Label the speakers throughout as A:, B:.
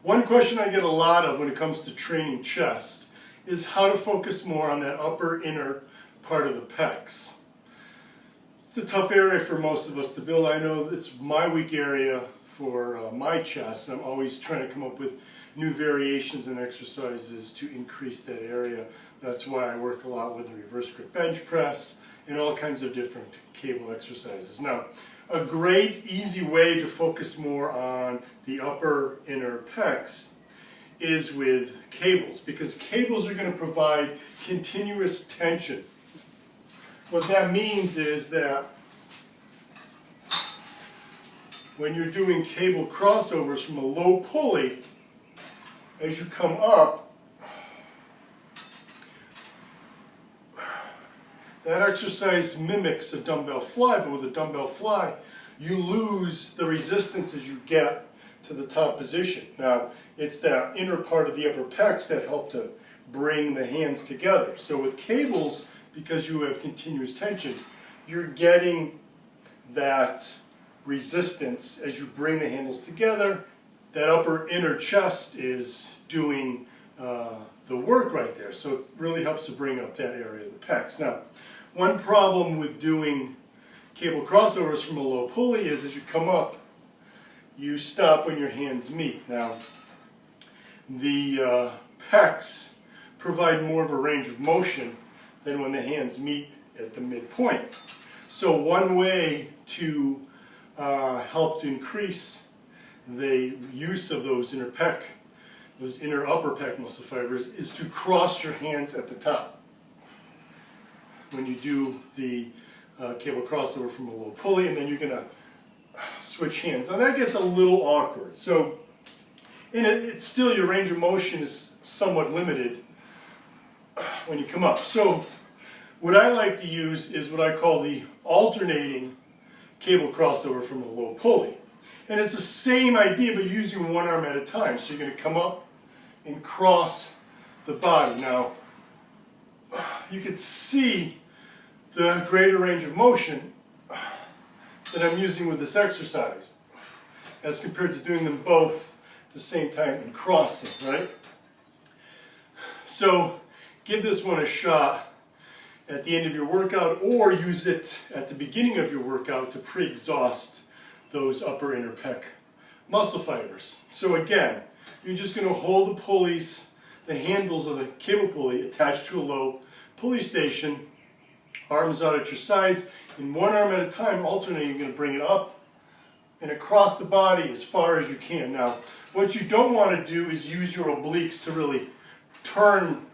A: One question I get a lot of when it comes to training chest is how to focus more on that upper inner part of the pecs. It's a tough area for most of us to build. I know it's my weak area for my chest. I'm always trying to come up with new variations and exercises to increase that area. That's why I work a lot with the reverse grip bench press and all kinds of different cable exercises. Now, a great easy way to focus more on the upper inner pecs is with cables, because cables are going to provide continuous tension. What that means is that when you're doing cable crossovers from a low pulley, as you come up, that exercise mimics a dumbbell fly, but with a dumbbell fly, you lose the resistance as you get to the top position. Now, it's that inner part of the upper pecs that help to bring the hands together. So with cables, because you have continuous tension, you're getting that resistance as you bring the handles together. That upper inner chest is doing the work right there. So it really helps to bring up that area of the pecs. Now, one problem with doing cable crossovers from a low pulley is as you come up, you stop when your hands meet. Now, the pecs provide more of a range of motion than when the hands meet at the midpoint. So one way to help to increase the use of those inner upper pec muscle fibers is to cross your hands at the top when you do the cable crossover from a low pulley, and then you're going to switch hands. Now that gets a little awkward. So it's still, your range of motion is somewhat limited when you come up. So what I like to use is what I call the alternating cable crossover from a low pulley. And it's the same idea, but using one arm at a time. So you're going to come up and cross the body. Now, you can see the greater range of motion that I'm using with this exercise as compared to doing them both at the same time and crossing, right? So give this one a shot at the end of your workout, or use it at the beginning of your workout to pre-exhaust those upper inner pec muscle fibers. So again, you're just going to hold the pulleys, the handles of the cable pulley attached to a low pulley station, arms out at your sides, in one arm at a time, alternating. You're going to bring it up and across the body as far as you can. Now, what you don't want to do is use your obliques to really turn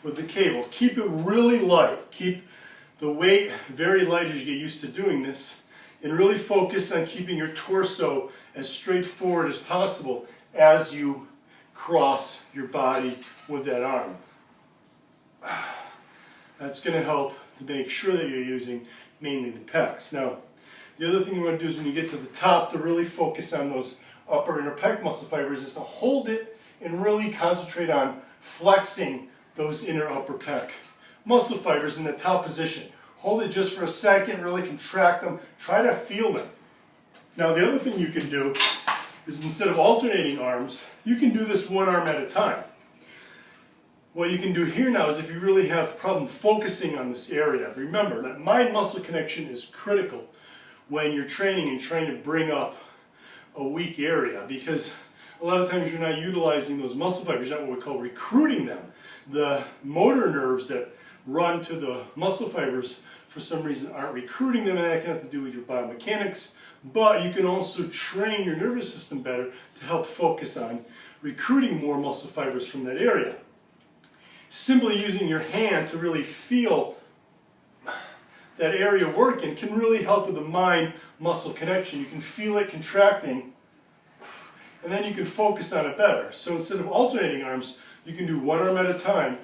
A: with the cable. Keep it really light. Keep the weight very light as you get used to doing this, and really focus on keeping your torso as straightforward as possible as you cross your body with that arm. That's going to help to make sure that you're using mainly the pecs. Now, the other thing you want to do is when you get to the top, to really focus on those upper inner pec muscle fibers, is to hold it and really concentrate on flexing those inner upper pec muscle fibers in the top position. Hold it just for a second, really contract them, try to feel them. Now, the other thing you can do is, instead of alternating arms, you can do this one arm at a time. What you can do here now is, if you really have a problem focusing on this area, remember that mind-muscle connection is critical when you're training and trying to bring up a weak area, because a lot of times you're not utilizing those muscle fibers, not what we call recruiting them. The motor nerves that run to the muscle fibers, for some reason, aren't recruiting them, and that can have to do with your biomechanics, but you can also train your nervous system better to help focus on recruiting more muscle fibers from that area. Simply using your hand to really feel that area working can really help with the mind-muscle connection. You can feel it contracting, and then you can focus on it better. So instead of alternating arms, you can do one arm at a time.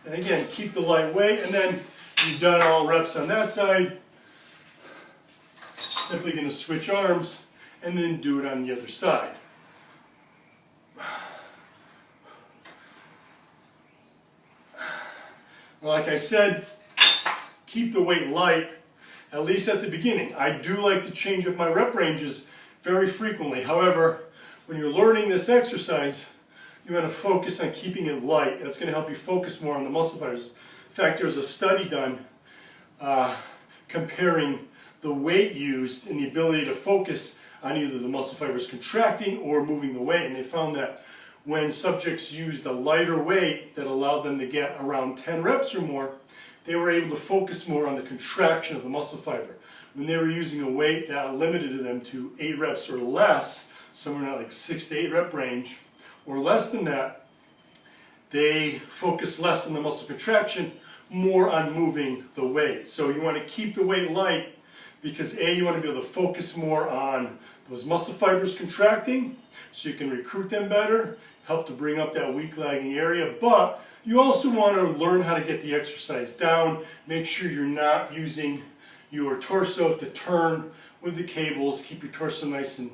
A: And again, keep the light weight, and then you've done all reps on that side. Simply going to switch arms and then do it on the other side. Like I said, keep the weight light. at least at the beginning. I do like to change up my rep ranges very frequently. However, when you're learning this exercise, you want to focus on keeping it light. That's going to help you focus more on the muscle fibers. In fact, there's a study done comparing the weight used and the ability to focus on either the muscle fibers contracting or moving the weight, and they found that when subjects used a lighter weight that allowed them to get around 10 reps or more, they were able to focus more on the contraction of the muscle fiber. When they were using a weight that limited them to 8 reps or less, somewhere in that like 6 to 8 rep range, or less than that, they focused less on the muscle contraction, more on moving the weight. So you want to keep the weight light because A, you want to be able to focus more on those muscle fibers contracting so you can recruit them better, help to bring up that weak lagging area, but you also want to learn how to get the exercise down. Make sure you're not using your torso to turn with the cables. Keep your torso nice and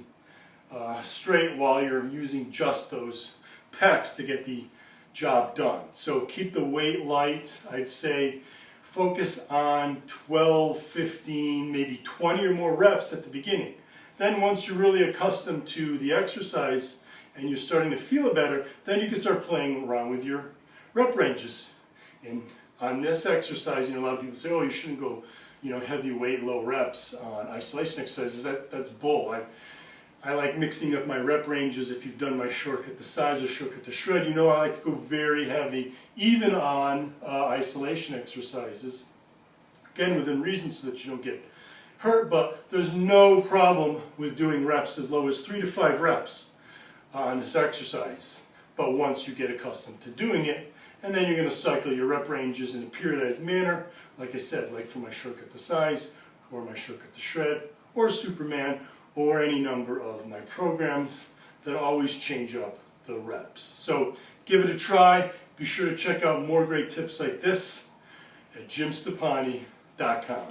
A: straight while you're using just those pecs to get the job done. So keep the weight light. I'd say focus on 12, 15, maybe 20 or more reps at the beginning. Then once you're really accustomed to the exercise and you're starting to feel it better, then you can start playing around with your rep ranges. And on this exercise, a lot of people say, oh, you shouldn't go, heavy weight, low reps on isolation exercises. That's bull. I like mixing up my rep ranges. If you've done my shortcut to size or shortcut to shred, I like to go very heavy, even on isolation exercises. Again, within reason so that you don't get hurt, but there's no problem with doing reps as low as 3 to 5 reps on this exercise. But once you get accustomed to doing it, and then you're going to cycle your rep ranges in a periodized manner, like I said, like for my shortcut to size, or my shortcut to shred, or Superman, or any number of my programs that always change up the reps. So give it a try. Be sure to check out more great tips like this at jimstoppani.com.